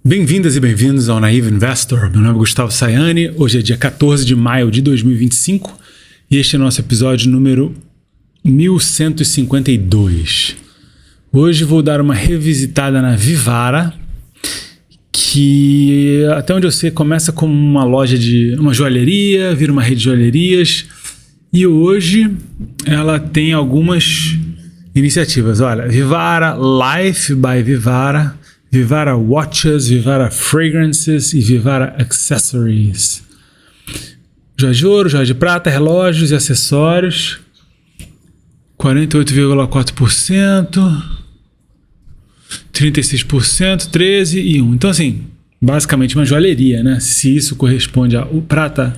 Bem-vindas e bem-vindos ao Naive Investor. Meu nome é Gustavo Sayani, hoje é dia 14 de maio de 2025 e este é o nosso episódio número 1152. Hoje vou dar uma revisitada na Vivara, que até onde eu sei começa como uma loja de uma joalheria, vira uma rede de joalherias e hoje ela tem algumas iniciativas. Olha, Vivara Life by Vivara, Vivara Watches, Vivara Fragrances e Vivara Accessories. Joia de ouro, joia de prata, relógios e acessórios. 48,4%, 36%, 13% e 1%. Então, assim, basicamente uma joalheria, né? Se isso corresponde a prata,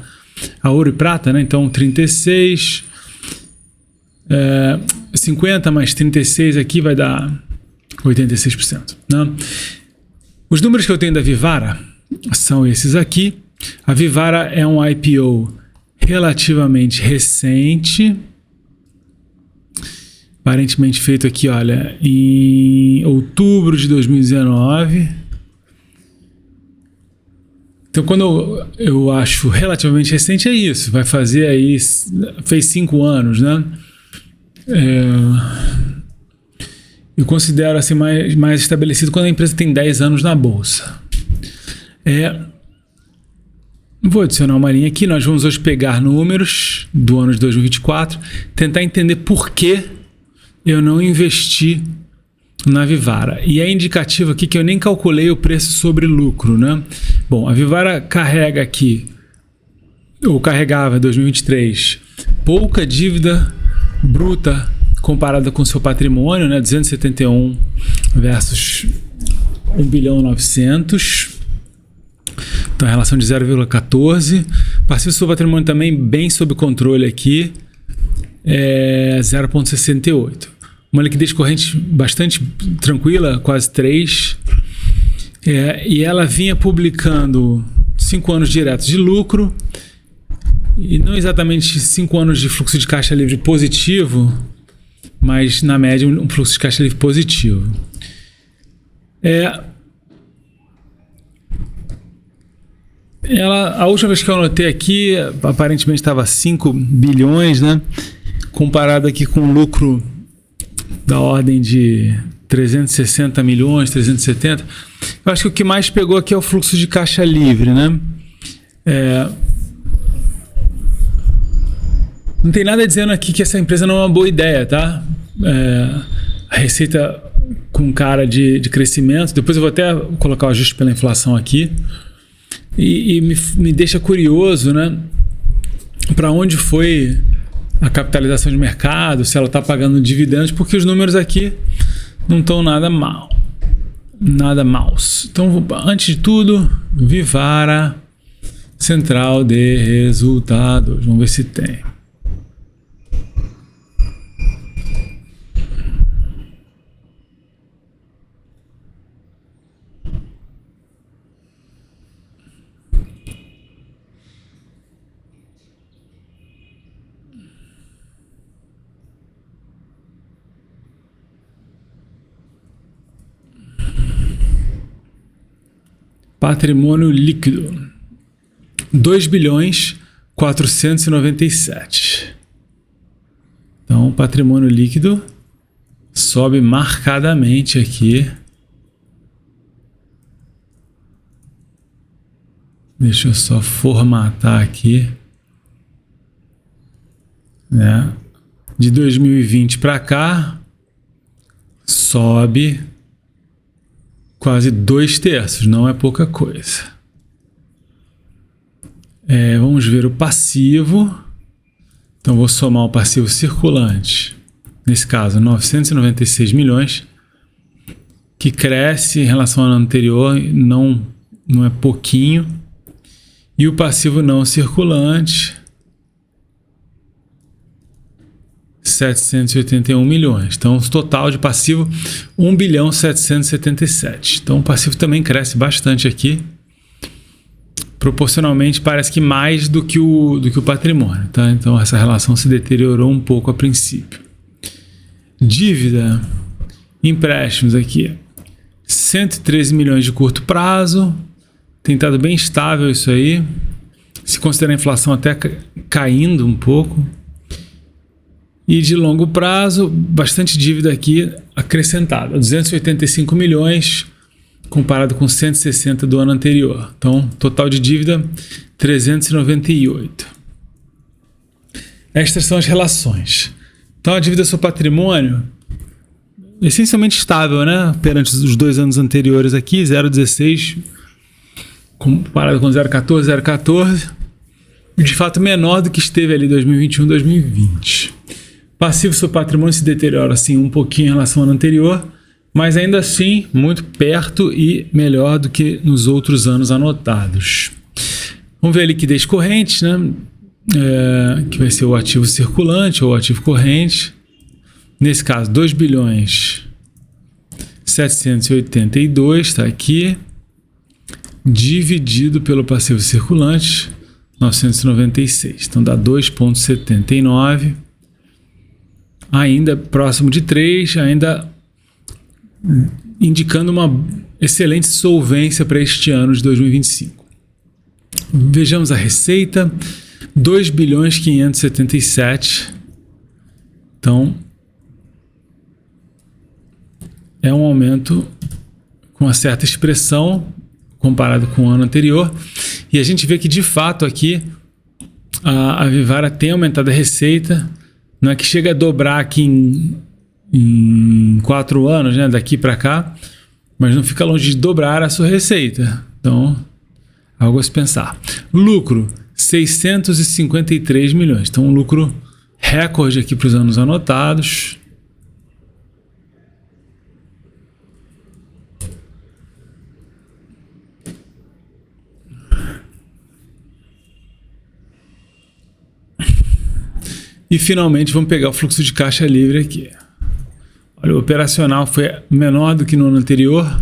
a ouro e prata, né? Então, 36%, 50% mais 36% aqui vai dar 86%. Né? Os números que eu tenho da Vivara são esses aqui. A Vivara é um IPO relativamente recente, aparentemente feito aqui, olha, em outubro de 2019. Então, quando eu acho relativamente recente, é isso. Vai fazer aí, fez 5 anos, né? Eu considero assim mais estabelecido quando a empresa tem 10 anos na bolsa. Vou adicionar uma linha aqui. Nós vamos hoje pegar números do ano de 2024, tentar entender por que eu não investi na Vivara. E é indicativo aqui que eu nem calculei o preço sobre lucro, né? Bom, a Vivara carrega aqui, ou carregava em 2023, pouca dívida bruta comparada com seu patrimônio, né? 271 versus 1.900 bilhão. Então, a relação de 0,14. Passivo sobre patrimônio também bem sob controle aqui, 0,68. Uma liquidez corrente bastante tranquila, quase 3. E ela vinha publicando 5 anos diretos de lucro e não exatamente 5 anos de fluxo de caixa livre positivo, mas na média um fluxo de caixa livre positivo. A última vez que eu anotei aqui, aparentemente estava 5 bilhões, né? Comparado aqui com um lucro da ordem de 360 milhões, 370. Eu acho que o que mais pegou aqui é o fluxo de caixa livre, né? Não tem nada dizendo aqui que essa empresa não é uma boa ideia, tá? A receita com cara de crescimento, depois eu vou até colocar o ajuste pela inflação aqui, e me deixa curioso, né? Para onde foi a capitalização de mercado, se ela está pagando dividendos, porque os números aqui não estão nada mal, nada maus. Então, antes de tudo, Vivara, central de resultados, vamos ver se tem. Patrimônio líquido, 2 bilhões 497. Então, o patrimônio líquido sobe marcadamente aqui. Deixa eu só formatar aqui, né? De 2020 para cá, sobe quase 2/3, não é pouca coisa. Vamos ver o passivo. Então, vou somar o passivo circulante. Nesse caso, 996 milhões, que cresce em relação ao ano anterior, não é pouquinho. E o passivo não circulante, 781 milhões. Então, o total de passivo, 1 bilhão 777. Então, o passivo também cresce bastante aqui. Proporcionalmente, parece que mais do que o patrimônio. Tá? Então, essa relação se deteriorou um pouco a princípio. Dívida, empréstimos aqui, 113 milhões de curto prazo. Tem estado bem estável isso aí. Se considerar a inflação até caindo um pouco. E de longo prazo, bastante dívida aqui acrescentada. 285 milhões comparado com 160 do ano anterior. Então, total de dívida, 398. Estas são as relações. Então, a dívida sobre patrimônio, essencialmente estável, né? Perante os 2 anos anteriores aqui, 0,16 comparado com 0,14, 0,14. De fato, menor do que esteve ali 2021, 2020. Passivo sobre patrimônio se deteriora assim um pouquinho em relação ao ano anterior, mas ainda assim muito perto e melhor do que nos outros anos anotados. Vamos ver a liquidez corrente, né? Que vai ser o ativo circulante ou o ativo corrente. Nesse caso, 2 bilhões 782, está aqui, dividido pelo passivo circulante, 996. Então dá 2,79. Ainda próximo de 3, ainda indicando uma excelente solvência para este ano de 2025. Vejamos a receita, 2 bilhões 577. Então, é um aumento com uma certa expressão comparado com o ano anterior. E a gente vê que, de fato, aqui a Vivara tem aumentado a receita. Não é que chega a dobrar aqui em 4 anos, né, daqui para cá, mas não fica longe de dobrar a sua receita. Então, algo a se pensar. Lucro, 653 milhões. Então, um lucro recorde aqui para os anos anotados. E finalmente vamos pegar o fluxo de caixa livre aqui. Olha, o operacional foi menor do que no ano anterior.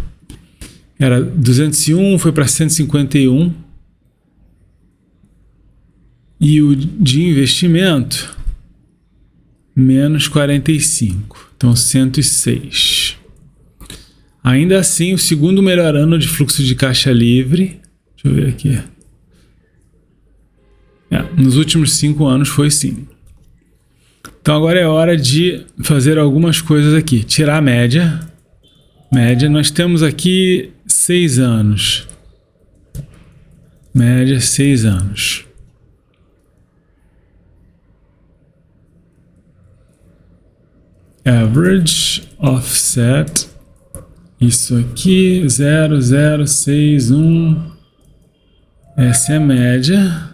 Era 201, foi para 151. E o de investimento, menos 45. Então, 106. Ainda assim, o segundo melhor ano de fluxo de caixa livre. Deixa eu ver aqui. Nos últimos 5 anos foi sim. Então agora é hora de fazer algumas coisas aqui. Tirar a média. Média, nós temos aqui 6 anos. Média, 6 anos. Average, offset. Isso aqui, 0,061. Essa é a média.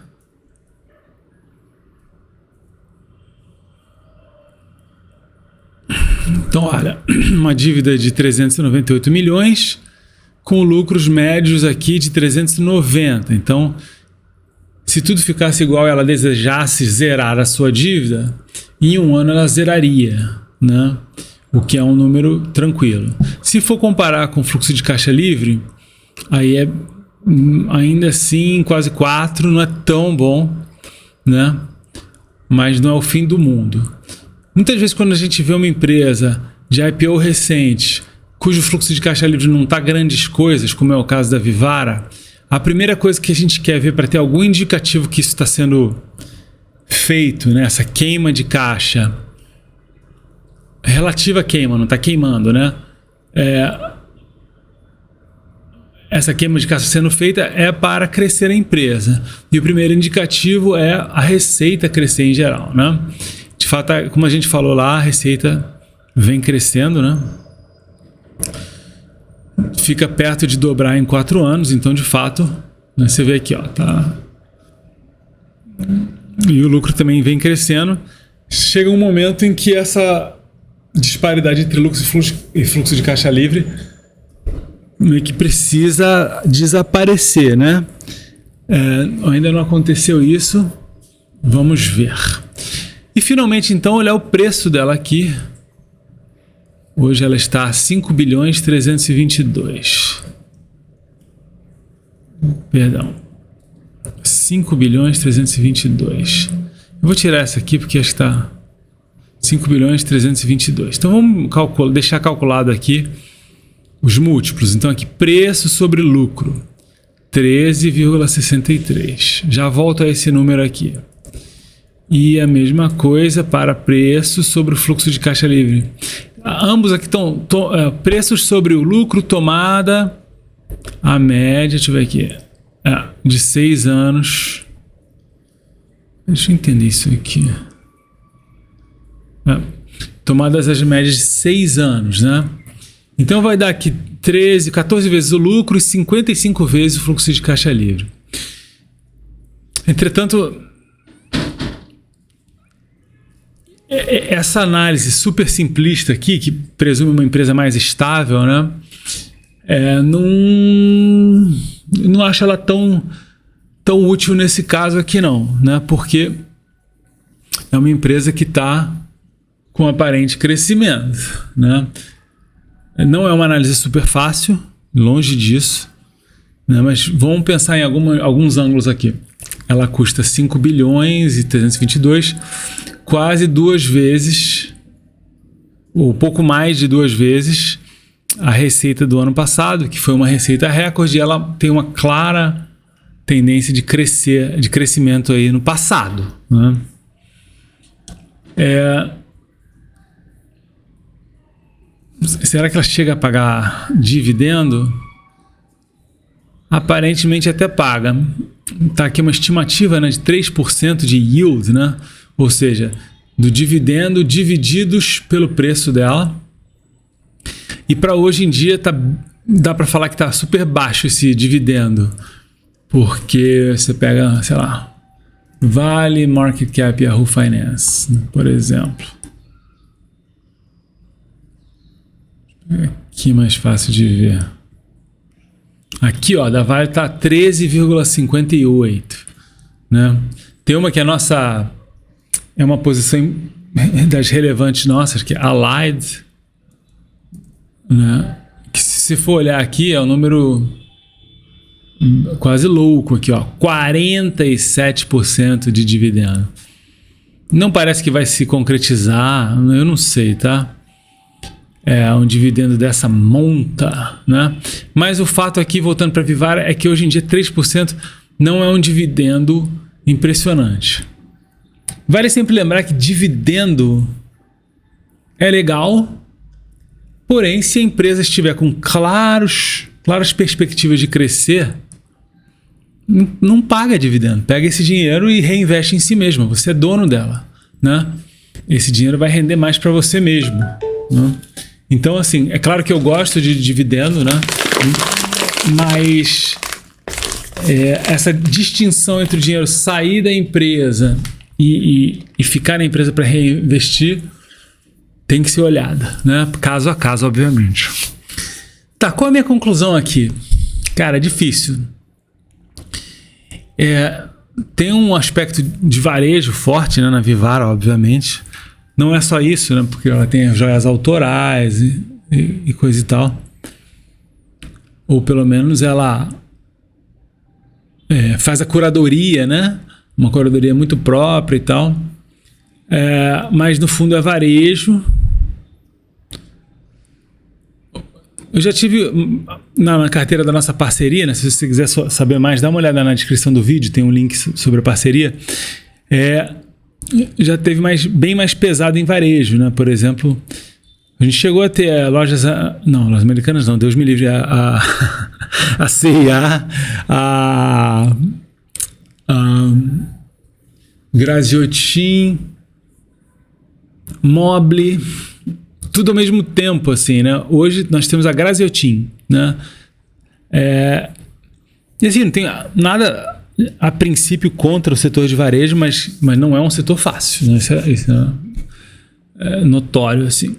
Então, olha, uma dívida de 398 milhões, com lucros médios aqui de 390. Então, se tudo ficasse igual e ela desejasse zerar a sua dívida, em 1 ano ela zeraria, né? O que é um número tranquilo. Se for comparar com o fluxo de caixa livre, aí é ainda assim quase 4, não é tão bom, né? Mas não é o fim do mundo. Muitas vezes quando a gente vê uma empresa de IPO recente, cujo fluxo de caixa livre não está grandes coisas, como é o caso da Vivara, a primeira coisa que a gente quer ver para ter algum indicativo que isso está sendo feito, né? Essa queima de caixa, relativa queima, não está queimando, né? Essa queima de caixa sendo feita é para crescer a empresa. E o primeiro indicativo é a receita crescer em geral, né? De fato, como a gente falou lá, a receita vem crescendo, né? Fica perto de dobrar em 4 anos, então de fato, né, você vê aqui, ó, tá. E o lucro também vem crescendo. Chega um momento em que essa disparidade entre lucro e fluxo de caixa livre meio que precisa desaparecer, né? Ainda não aconteceu isso. Vamos ver. E finalmente, então, olhar o preço dela aqui. Hoje ela está a 5 bilhões 322. Perdão. 5 bilhões 322. Eu vou tirar essa aqui porque acho que está 5 bilhões 322. Então vamos deixar calculado aqui os múltiplos. Então aqui, preço sobre lucro, 13,63. Já volto a esse número aqui. E a mesma coisa para preço sobre o fluxo de caixa livre. Ambos aqui estão preços sobre o lucro, tomada, a média, deixa eu ver aqui, de 6 anos. Deixa eu entender isso aqui. Tomadas as médias de 6 anos, né? Então vai dar aqui 14 vezes o lucro e 55 vezes o fluxo de caixa livre. Entretanto, essa análise super simplista aqui, que presume uma empresa mais estável, né? Não acho ela tão útil nesse caso aqui não, né? Porque é uma empresa que está com aparente crescimento, né? Não é uma análise super fácil, longe disso, né? Mas vamos pensar em alguns ângulos aqui. Ela custa 5 bilhões e 322, quase 2 vezes, ou pouco mais de 2 vezes, a receita do ano passado, que foi uma receita recorde, e ela tem uma clara tendência de crescimento aí no passado, né? Será que ela chega a pagar dividendo? Aparentemente até paga. Está aqui uma estimativa, né, de 3% de yield, né? Ou seja, do dividendo divididos pelo preço dela. E para hoje em dia dá para falar que está super baixo esse dividendo. Porque você pega, sei lá, Vale, Market Cap e Yahoo Finance, por exemplo. Aqui mais fácil de ver. Aqui, ó, da Vale tá 13,58, né? Tem uma que é uma posição das relevantes nossas, que é Allied, né? Que se você for olhar aqui, é um número quase louco aqui, ó, 47% de dividendo. Não parece que vai se concretizar, eu não sei, tá? Um dividendo dessa monta, né? Mas o fato aqui, voltando para a Vivara, é que hoje em dia 3% não é um dividendo impressionante. Vale sempre lembrar que dividendo é legal, porém, se a empresa estiver com claras perspectivas de crescer, não paga dividendo. Pega esse dinheiro e reinveste em si mesma. Você é dono dela, né? Esse dinheiro vai render mais para você mesmo, né? Então, assim, é claro que eu gosto de dividendo, né? Mas essa distinção entre o dinheiro sair da empresa e ficar na empresa para reinvestir tem que ser olhada, né? Caso a caso, obviamente. Tá, qual é a minha conclusão aqui? Cara, é difícil. Tem um aspecto de varejo forte, né, na Vivara, obviamente. Não é só isso, né? Porque ela tem joias autorais e coisa e tal. Ou pelo menos ela faz a curadoria, né? Uma curadoria muito própria e tal. Mas no fundo é varejo. Eu já tive na carteira da nossa parceria, né? Se você quiser saber mais, dá uma olhada na descrição do vídeo, tem um link sobre a parceria. Já teve bem mais pesado em varejo, né? Por exemplo, a gente chegou a ter lojas americanas não, Deus me livre, a C&A, a Graziotin, Mobile, tudo ao mesmo tempo, assim, né? Hoje nós temos a Graziotin, né? E assim, não tem nada a princípio contra o setor de varejo, mas não é um setor fácil, né? Isso é notório, assim.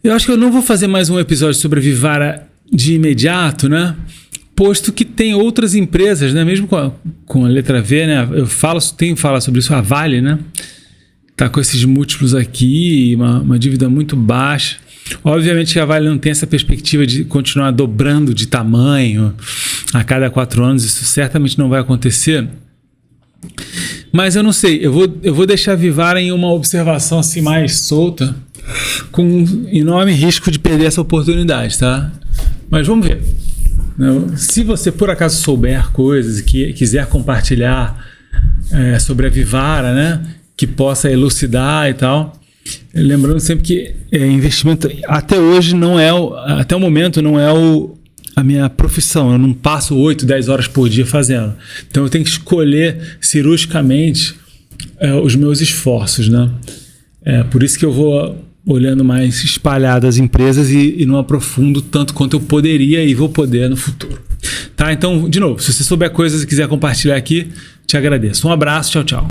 Eu acho que eu não vou fazer mais um episódio sobre a Vivara de imediato, né? Posto que tem outras empresas, né? Mesmo com a letra V, né? Tenho falado sobre isso, a Vale, né? Tá com esses múltiplos aqui, uma dívida muito baixa. Obviamente que a Vale não tem essa perspectiva de continuar dobrando de tamanho a cada 4 anos, isso certamente não vai acontecer. Mas eu não sei, eu vou deixar a Vivara em uma observação assim mais solta, com enorme risco de perder essa oportunidade, tá? Mas vamos ver. Se você por acaso souber coisas e que quiser compartilhar sobre a Vivara, né, que possa elucidar e tal, lembrando sempre que investimento até hoje até o momento não é a minha profissão. Eu não passo 8, 10 horas por dia fazendo. Então eu tenho que escolher cirurgicamente os meus esforços, né? Por isso que eu vou olhando mais espalhado as empresas e não aprofundo tanto quanto eu poderia e vou poder no futuro. Tá? Então, de novo, se você souber coisas e quiser compartilhar aqui, te agradeço. Um abraço, tchau, tchau.